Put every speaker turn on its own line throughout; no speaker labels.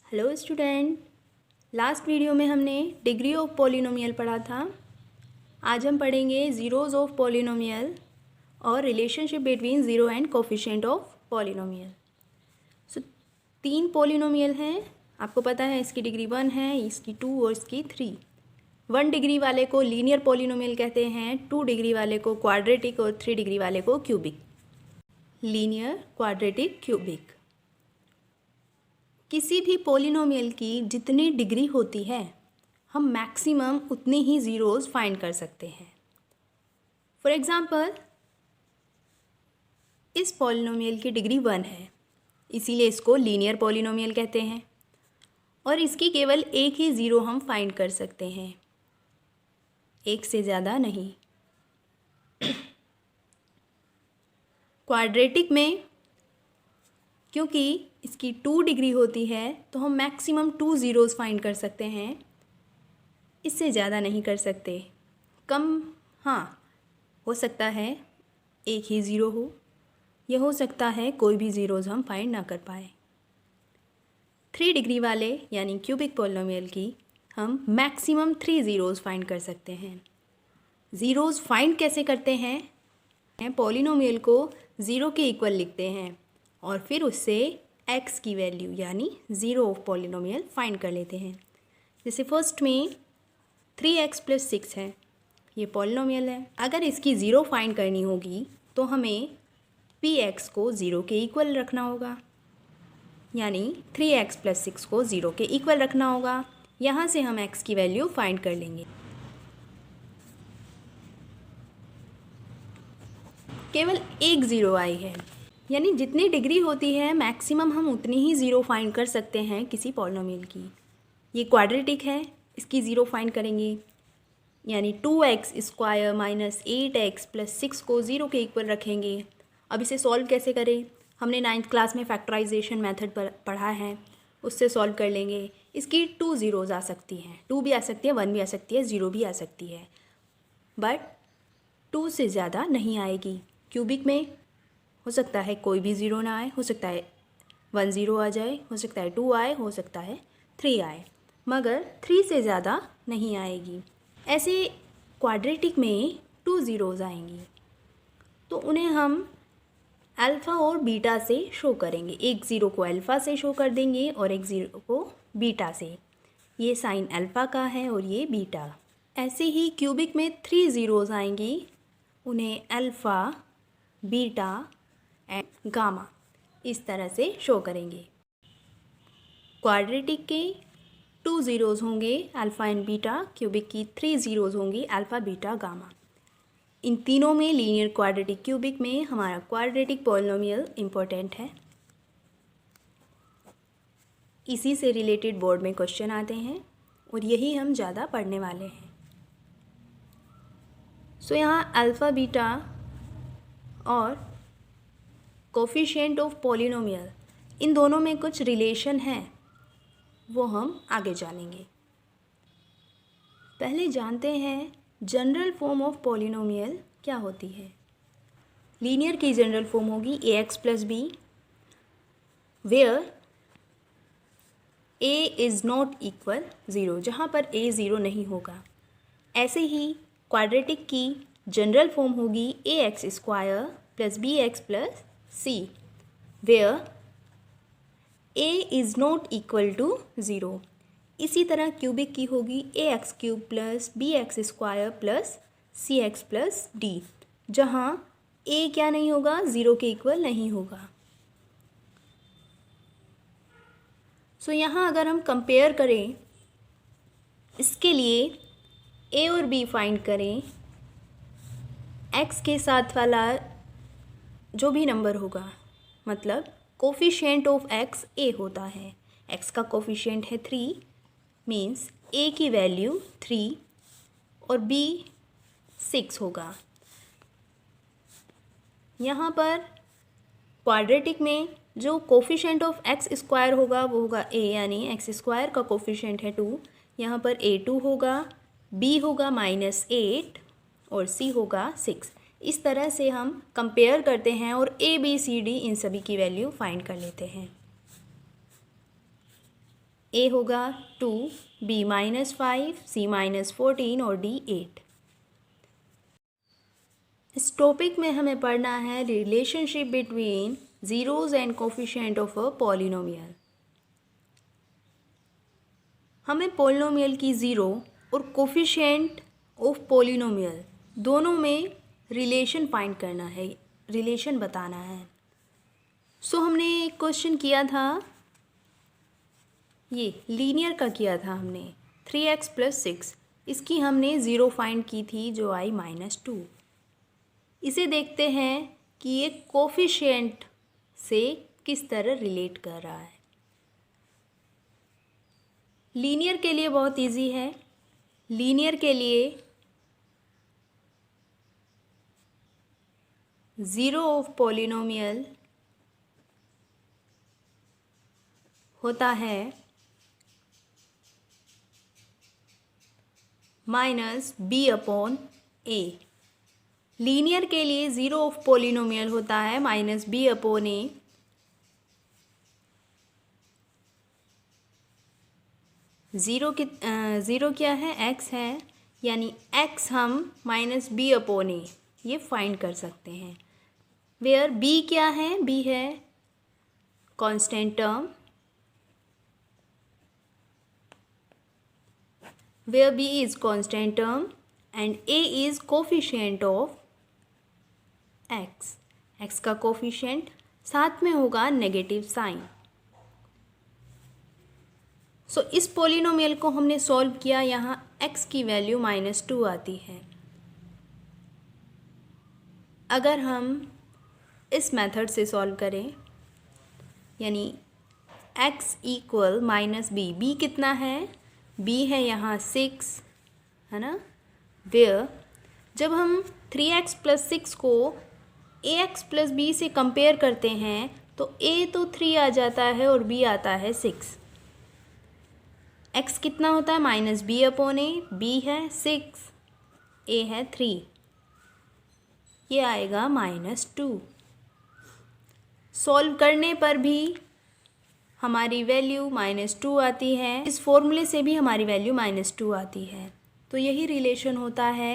Hello student, last video में हमने degree of polynomial पढ़ा था। आज हम पढ़ेंगे ज़ीरोज़ ऑफ पॉलिनोमियल और relationship between zero and coefficient of polynomial. So 3 polynomial हैं, आपको पता है इसकी डिग्री 1 है, इसकी 2 और इसकी 3। 1 डिग्री वाले को लीनियर पॉलिनोमियल कहते हैं, 2 डिग्री वाले को क्वाड्रेटिक और 3 डिग्री वाले को क्यूबिक। Linear, quadratic, cubic. किसी भी पॉलिनोमियल की जितनी डिग्री होती है हम मैक्सिमम उतनी ही ज़ीरोज़ फाइंड कर सकते हैं। फॉर एग्ज़ाम्पल, इस पॉलिनोमियल की डिग्री 1 है, इसीलिए इसको लीनियर पॉलिनोमियल कहते हैं और इसकी केवल एक ही ज़ीरो हम फाइंड कर सकते हैं, एक से ज़्यादा नहीं। क्वाड्रेटिक में क्योंकि इसकी 2 डिग्री होती है तो हम मैक्सिमम 2 ज़ीरोज़ फाइंड कर सकते हैं, इससे ज़्यादा नहीं कर सकते। कम हाँ हो सकता है एक ही ज़ीरो हो, यह हो सकता है कोई भी ज़ीरोज़ हम फाइंड ना कर पाए। 3 डिग्री वाले यानी क्यूबिक पॉलिनोमियल की हम मैक्सिमम 3 ज़ीरोज़ फाइंड कर सकते हैं। ज़ीरोज़ फाइंड कैसे करते हैं? पॉलिनोमियल को ज़ीरो के इक्वल लिखते हैं और फिर उससे x की वैल्यू यानी ज़ीरो ऑफ पॉलिनोमियल फाइंड कर लेते हैं। जैसे फर्स्ट में 3x + 6 है, ये पॉलिनोमियल है। अगर इसकी ज़ीरो फाइंड करनी होगी तो हमें px को ज़ीरो के इक्वल रखना होगा, यानी 3x + 6 को ज़ीरो के इक्वल रखना होगा। यहाँ से हम x की वैल्यू फाइंड कर लेंगे। केवल एक ज़ीरो आई है, यानी जितनी डिग्री होती है मैक्सिमम हम उतनी ही ज़ीरो फाइंड कर सकते हैं किसी पॉलिनोमियल की। ये क्वाड्रेटिक है, इसकी ज़ीरो फाइंड करेंगे, यानी 2x² - 8x + 6 को ज़ीरो के इक्वल रखेंगे। अब इसे सॉल्व कैसे करें? हमने 9th क्लास में फैक्टराइजेशन मेथड पर पढ़ा है, उससे सॉल्व कर लेंगे। इसकी 2 ज़ीरोज़ आ सकती हैं, 2 भी आ सकती है, 1 भी आ सकती है, 0 भी आ सकती है, बट 2 से ज़्यादा नहीं आएगी। क्यूबिक में हो सकता है कोई भी ज़ीरो ना आए, हो सकता है 1 ज़ीरो आ जाए, हो सकता है 2 आए, हो सकता है 3 आए, मगर 3 से ज़्यादा नहीं आएगी। ऐसे क्वाड्रेटिक में 2 ज़ीरोज़ आएंगी तो उन्हें हम अल्फ़ा और बीटा से शो करेंगे। एक ज़ीरो को अल्फ़ा से शो कर देंगे और एक ज़ीरो को बीटा से। ये साइन अल्फ़ा का है और ये बीटा। ऐसे ही क्यूबिक में 3 ज़ीरोज़ आएंगी, उन्हें अल्फ़ा, बीटा एंड गामा इस तरह से शो करेंगे। क्वाड्रेटिक के 2 ज़ीरोज़ होंगे अल्फ़ा एंड बीटा, क्यूबिक की 3 ज़ीरोज़ होंगी अल्फ़ा, बीटा, गामा। इन तीनों में लीनियर, क्वाड्रेटिक, क्यूबिक में हमारा क्वाड्रेटिक पॉलिनोमियल इम्पोर्टेंट है। इसी से रिलेटेड बोर्ड में क्वेश्चन आते हैं और यही हम ज़्यादा पढ़ने वाले हैं। सो यहाँ अल्फ़ा, बीटा और कोफिशिएंट ऑफ पॉलिनोमियल, इन दोनों में कुछ रिलेशन है, वो हम आगे जानेंगे। पहले जानते हैं जनरल फॉर्म ऑफ पॉलिनोमियल क्या होती है। लीनियर की जनरल फॉर्म होगी ax + b, where a is not equal 0, जहाँ पर a 0 नहीं होगा। ऐसे ही क्वाड्रेटिक की जनरल फॉर्म होगी ax² + bx + c, where a is not equal to 0। इसी तरह क्यूबिक की होगी ax³ + bx² + cx + d, जहाँ a क्या नहीं होगा, 0 के इक्वल नहीं होगा। सो यहाँ अगर हम कंपेयर करें, इसके लिए a और b फाइंड करें, x के साथ वाला जो भी नंबर होगा, मतलब कोफिशिएंट ऑफ x a होता है। x का कोफिशिएंट है 3, मीन्स a की वैल्यू 3 और b 6 होगा। यहाँ पर क्वाड्रेटिक में जो कोफिशिएंट ऑफ x² होगा वो होगा a, यानी x² का कोफिशिएंट है 2, यहाँ पर a2 होगा, b होगा -8 और c होगा 6। इस तरह से हम कंपेयर करते हैं और a b c d इन सभी की वैल्यू फाइंड कर लेते हैं। ए होगा 2, बी -5, सी -14 और डी 8। इस टॉपिक में हमें पढ़ना है relationship between zeros and coefficient of a polynomial. हमें पॉलिनोमियल की ज़ीरो और कोफिशिएंट ऑफ पॉलिनोमियल दोनों में रिलेशन फाइंड करना है, रिलेशन बताना है। सो हमने एक क्वेश्चन किया था, ये लीनियर का किया था हमने, 3x + 6। इसकी हमने ज़ीरो फाइंड की थी जो आई -2। इसे देखते हैं कि ये कोफिशिएंट से किस तरह रिलेट कर रहा है। लीनियर के लिए बहुत इजी है। लीनियर के लिए ज़ीरो ऑफ पॉलिनोमियल होता है -b/a। लीनियर के लिए ज़ीरो ऑफ पॉलिनोमियल होता है -b/a। ज़ीरो क्या है? x है, यानी x हम -b/a ये फाइंड कर सकते हैं। वेयर b क्या है? b है constant term. Where b is constant term and a is coefficient of x। x का कोफिशिएंट साथ में होगा नेगेटिव साइन। सो इस पॉलिनोमियल को हमने सॉल्व किया, यहाँ x की वैल्यू -2 आती है। अगर हम इस मेथड से सॉल्व करें, यानी x = -b, b कितना है? b है यहाँ 6, है ना। वेयर जब हम 3x + 6 को ax + b से कंपेयर करते हैं तो a तो 3 आ जाता है और b आता है 6। x कितना होता है? -b/a, b है 6, a है 3, ये आएगा -2। सॉल्व करने पर भी हमारी वैल्यू -2 आती है। इस फॉर्मूले से भी हमारी वैल्यू -2 आती है। तो यही रिलेशन होता है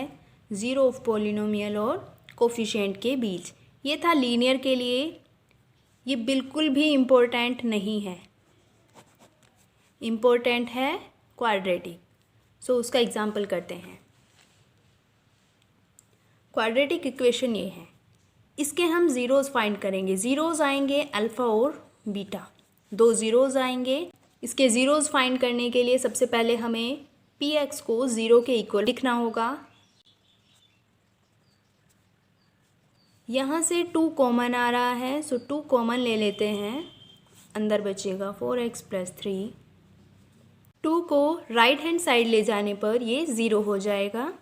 ज़ीरो ऑफ पॉलिनोमियल और कोफिशिएंट के बीच। ये था लीनियर के लिए। ये बिल्कुल भी इम्पोर्टेंट नहीं है, इम्पोर्टेंट है क्वाड्रेटिक। सो उसका एग्जाम्पल करते हैं। क्वाड्रेटिक इक्वेशन ये है, इसके हम ज़ीरोज़ फाइंड करेंगे। ज़ीरोज़ आएंगे अल्फ़ा और बीटा, 2 ज़ीरोज़ आएंगे। इसके ज़ीरोज़ फाइंड करने के लिए सबसे पहले हमें px को 0 के इक्वल लिखना होगा। यहाँ से 2 कॉमन आ रहा है, सो 2 कॉमन ले लेते हैं। अंदर बचेगा 4x + 3। 2 को राइट हैंड साइड ले जाने पर ये 0 हो जाएगा।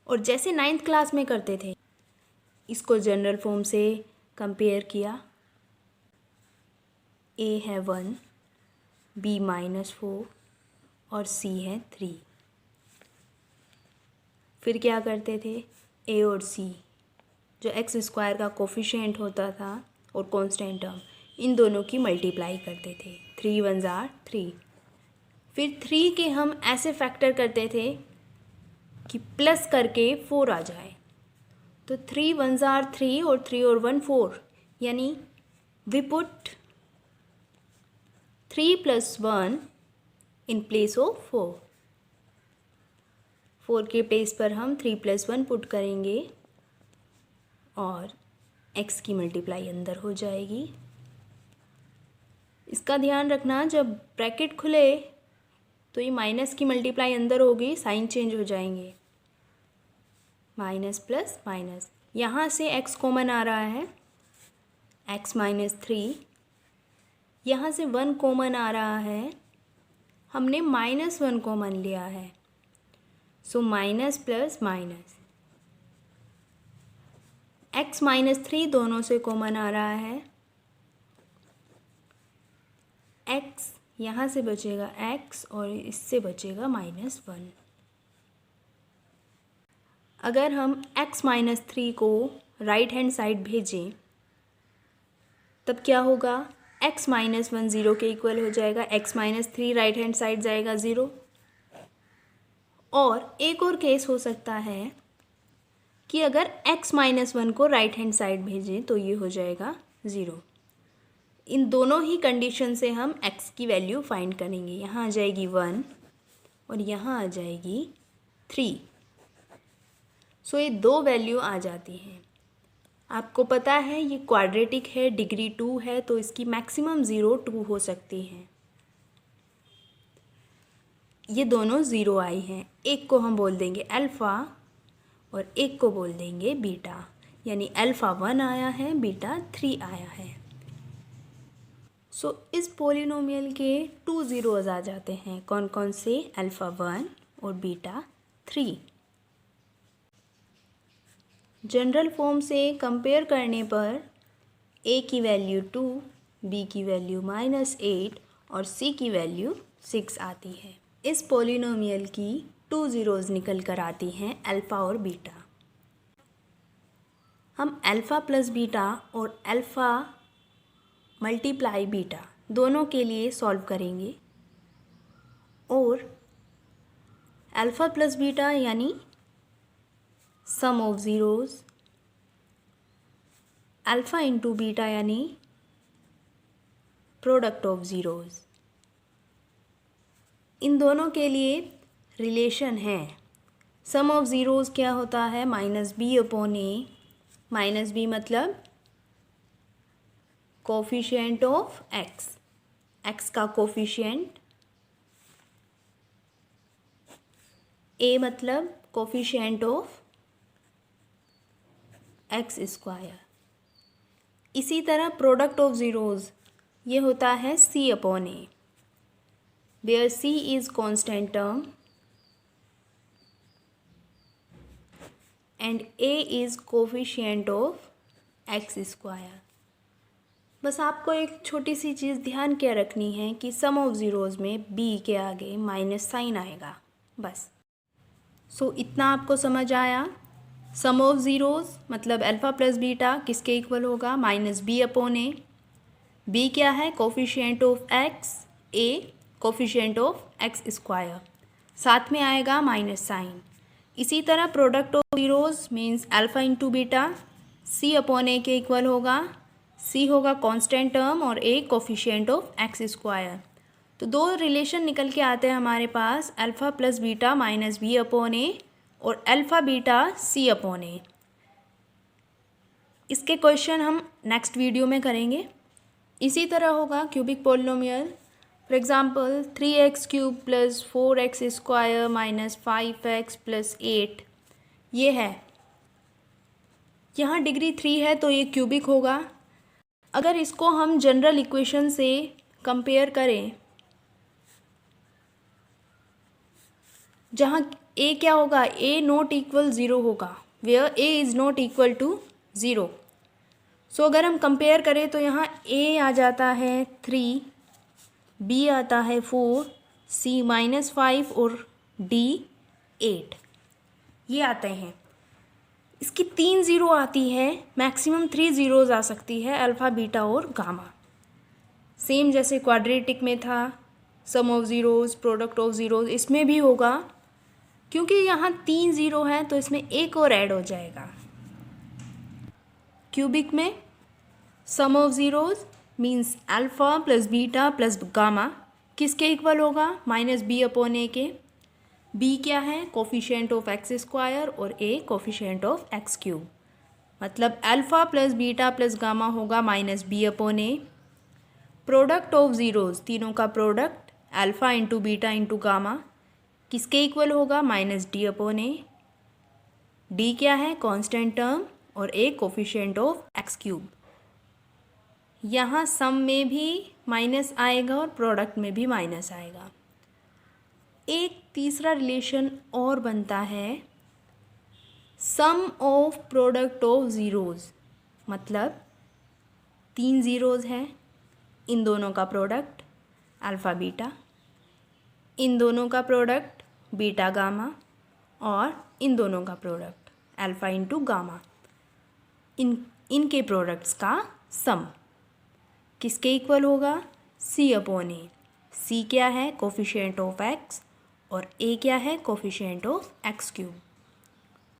और जैसे 9th क्लास में करते थे, इसको जनरल फॉर्म से कंपेयर किया। a है 1, b -4 और c है 3। फिर क्या करते थे? a और c जो x² का कोफिशिएंट होता था और कांस्टेंट टर्म, इन दोनों की मल्टीप्लाई करते थे। 3 × 1 = 3। फिर 3 के हम ऐसे फैक्टर करते थे कि प्लस करके 4 आ जाए। तो 3 × 1 = 3 और 3 और 1 4, यानी we put 3 + 1 in place of 4। 4 के प्लेस पर हम 3 + 1 पुट करेंगे और x की मल्टीप्लाई अंदर हो जाएगी। इसका ध्यान रखना, जब ब्रैकेट खुले तो ये माइनस की मल्टीप्लाई अंदर होगी, साइन चेंज हो जाएंगे। माइनस प्लस माइनस, यहाँ से x कॉमन आ रहा है, x -3। यहाँ से 1 कॉमन आ रहा है, हमने -1 कॉमन लिया है। So minus plus minus, x -3 दोनों से कॉमन आ रहा है। x यहाँ से बचेगा x और इससे बचेगा -1। अगर हम x -3 को राइट हैंड साइड भेजें तब क्या होगा? x माइनस 1 ज़ीरो के इक्वल हो जाएगा, x minus 3 right hand side जाएगा ज़ीरो। और एक और केस हो सकता है कि अगर x माइनस 1 को राइट हैंड साइड भेजें तो ये हो जाएगा ज़ीरो। इन दोनों ही कंडीशन से हम x की वैल्यू फाइंड करेंगे। यहाँ आ जाएगी 1 और यहाँ आ जाएगी 3। सो ये दो वैल्यू आ जाती हैं। आपको पता है ये क्वाड्रेटिक है, डिग्री 2 है, तो इसकी मैक्सिमम 0 2 हो सकती है। ये दोनों ज़ीरो आई हैं। एक को हम बोल देंगे अल्फ़ा और एक को बोल देंगे बीटा, यानी अल्फ़ा 1 आया है, बीटा 3 आया है। सो इस पोलिनोमियल के 2 ज़ीरोज़ आ जाते हैं। कौन कौन से? अल्फ़ा 1 और बीटा 3। जनरल फॉर्म से कंपेयर करने पर a की वैल्यू 2, b की वैल्यू -8 और c की वैल्यू 6 आती है। इस पोलिनोमियल की 2 ज़ीरोज़ निकल कर आती हैं अल्फ़ा और बीटा। हम अल्फ़ा प्लस बीटा और अल्फ़ा मल्टीप्लाई बीटा दोनों के लिए सॉल्व करेंगे और अल्फ़ा प्लस बीटा यानी sum of zeros, alpha into beta यानी प्रोडक्ट ऑफ ज़ीरोज़, इन दोनों के लिए रिलेशन है। सम ऑफ ज़ीरोज़ क्या होता है? -b upon a। -b मतलब कोफिशिएंट ऑफ x का कोफिशिएंट, a मतलब कोफिशिएंट ऑफ x स्क्वायर। इसी तरह प्रोडक्ट ऑफ ज़ीरोज़ ये होता है c upon a, where c is constant term and a is coefficient of x square। बस आपको एक छोटी सी चीज़ ध्यान क्या रखनी है कि सम ऑफ ज़ीरोज़ में b के आगे माइनस साइन आएगा, बस। सो इतना आपको समझ आया। सम ऑफ ज़ीरोज़ मतलब अल्फ़ा प्लस बीटा किसके इक्वल होगा? -b upon a। b क्या है? Coefficient of x, a coefficient of x square, साथ में आएगा माइनस साइन। इसी तरह product of zeros means alpha into beta c upon a के इक्वल होगा। c होगा कांस्टेंट टर्म और a coefficient of x square. तो दो रिलेशन निकल के आते हैं हमारे पास, alpha plus beta -b upon a और alpha beta c upon a। इसके क्वेश्चन हम नेक्स्ट वीडियो में करेंगे। इसी तरह होगा cubic polynomial. For example 3x³ + 4x² - 5x + 8 ये है। यहाँ डिग्री 3 है तो ये क्यूबिक होगा। अगर इसको हम जनरल इक्वेशन से कंपेयर करें, जहाँ a क्या होगा? a नॉट इक्वल 0 होगा, where a is not equal to 0। So अगर हम कंपेयर करें तो यहाँ a आ जाता है 3, b आता है 4, c -5 और d 8, ये आते हैं। इसकी 3 ज़ीरो आती है, मैक्सिमम 3 ज़ीरोज़ आ सकती है अल्फ़ा बीटा और गामा। सेम जैसे क्वाड्रेटिक में था, sum of zeros product of zeros, इसमें भी होगा। क्योंकि यहाँ 3 ज़ीरो है तो इसमें एक और ऐड हो जाएगा। क्यूबिक में sum of zeros means alpha plus beta plus gamma किसके इक्वल होगा? -b अपॉन a के। b क्या है? कोफिशिएंट ऑफ एक्स स्क्वायर और a कोफिशिएंट ऑफ x³। मतलब alpha plus beta plus gamma होगा -b upon a। Product of zeros, तीनों का product alpha into beta into gamma किसके इक्वल होगा? -d upon a। d क्या है? कांस्टेंट टर्म और a कोफिशिएंट ऑफ x³। यहाँ सम में भी माइनस आएगा और प्रोडक्ट में भी माइनस आएगा। एक तीसरा रिलेशन और बनता है सम ऑफ प्रोडक्ट ऑफ ज़ीरोज़, मतलब 3 ज़ीरोज़ हैं, इन दोनों का प्रोडक्ट अल्फ़ा बीटा, इन दोनों का प्रोडक्ट बीटा गामा और इन दोनों का प्रोडक्ट अल्फ़ा इंटू गामा, इनके प्रोडक्ट्स का सम। किसके इक्वल होगा? c अपॉन ए। c क्या है? कोफिशिएंट ऑफ x और a क्या है? Coefficient of x cube.